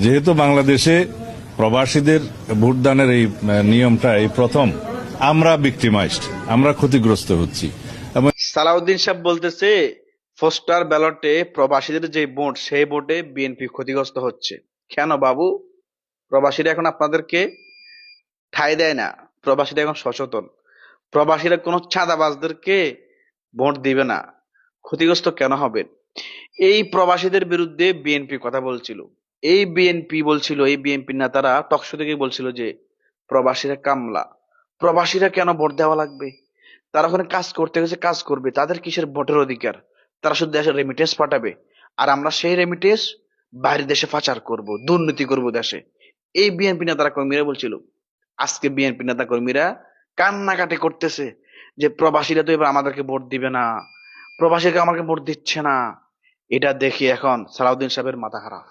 যেহেতু বাংলাদেশে প্রবাসীদের ভোটদানের এই নিয়মটা এই প্রথম, আমরা ভিক্টিমাইজড, আমরা ক্ষতিগ্রস্ত হচ্ছি। এবং সালাউদ্দিন সাহেব বলতেছে পোস্টার ব্যালটে প্রবাসীদের যে ভোট সেই ভোটে বিএনপি ক্ষতিগ্রস্ত হচ্ছে। কেন বাবু? প্রবাসীরা এখন আপনাদেরকে ঠাঁই দেয় না। প্রবাসীরা এখন সচেতন। প্রবাসীরা কোনো চাঁদাবাজদেরকে ভোট দিবে না। ক্ষতিগ্রস্ত কেন হবে? এই প্রবাসীদের বিরুদ্ধে বিএনপি কথা বলছিল। এই বিএনপি নেতারা টকশো থেকে বলছিল যে প্রবাসীরা কামলা, প্রবাসীরা কেন ভোট দেওয়া লাগবে? তারা ওখানে কাজ করতে গেছে, কাজ করবে, তাদের কিসের ভোটের অধিকার? তারা শুধু দেশে রেমিটেন্স পাঠাবে, আর আমরা সেই রেমিটেন্স বাইরের দেশে পাচার করব, দুর্নীতি করব দেশে। এই বিএনপি নেতারা কর্মীরা বলছিল। আজকে বিএনপি নেতা কর্মীরা কান্নাকাটি করতেছে যে প্রবাসীরা তো এবার আমাদেরকে ভোট দিবে না, প্রবাসীরা আমাকে ভোট দিচ্ছে না। এটা দেখি এখন সালাউদ্দিন সাহেবের মাথা খারাপ।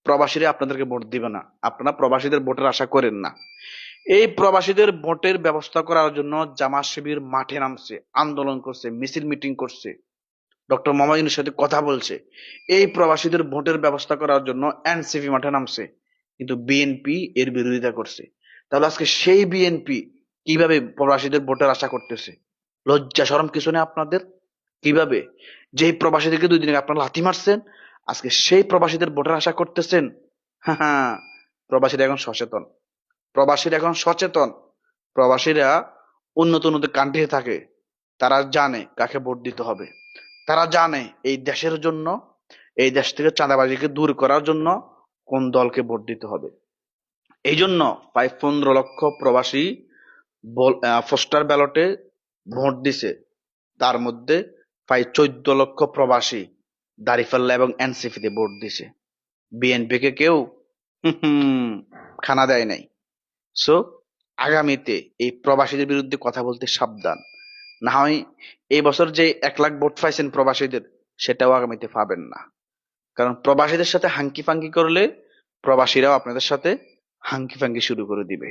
প্রবাসীরা আপনাদেরকে ভোট দিবে না, আপনারা প্রবাসীদের ভোটের আশা করেন না। এই প্রবাসীদের ভোটের ব্যবস্থা করার জন্য জামাত শিবির মাঠে নামছে, আন্দোলন করছে, মিছিল মিটিং করছে, ডক্টর মোহাম্মদ ইউনূসের সাথে কথা বলছে। এই প্রবাসীদের ভোটের ব্যবস্থা করার জন্য এনসিপি মাঠে নামছে, কিন্তু বিএনপি এর বিরোধিতা করছে। তাহলে আজকে সেই বিএনপি কিভাবে প্রবাসীদের ভোটের আশা করতেছে? লজ্জা শরম কিছু নেই আপনাদের? কিভাবে যেই প্রবাসীদেরকে 2 দিন আগে আপনারা লাথি মারছেন, আজকে সেই প্রবাসীদের ভোটের আশা করতেছেন? হ্যাঁ, প্রবাসীরা এখন সচেতন। প্রবাসীরা এখন সচেতন। প্রবাসীরা উন্নত উন্নত কান্ট্রি থাকে, তারা জানে কাকে ভোট দিতে হবে। তারা জানে এই দেশের জন্য, এই দেশ থেকে চাঁদাবাজিকে দূর করার জন্য কোন দলকে ভোট দিতে হবে। এই জন্য প্রায় 15 লক্ষ প্রবাসী পোস্টার ব্যালটে ভোট দিছে। তার মধ্যে প্রায় 14 লক্ষ প্রবাসী দাঁড়িপাল্লা এবং এনসিপি তে ভোট দিছে। বিএনপি কে কেউ খানা দেয় নাই। সো আগামীতে এই প্রবাসীদের বিরুদ্ধে কথা বলতে সাবধান। না হয় এই বছর যে 1 লাখ ভোট পাইছেন প্রবাসীদের, সেটাও আগামীতে পাবেন না। কারণ প্রবাসীদের সাথে হাঙ্কি ফাঙ্কি করলে প্রবাসীরাও আপনাদের সাথে হাঙ্কি ফাঙ্কি শুরু করে দিবে।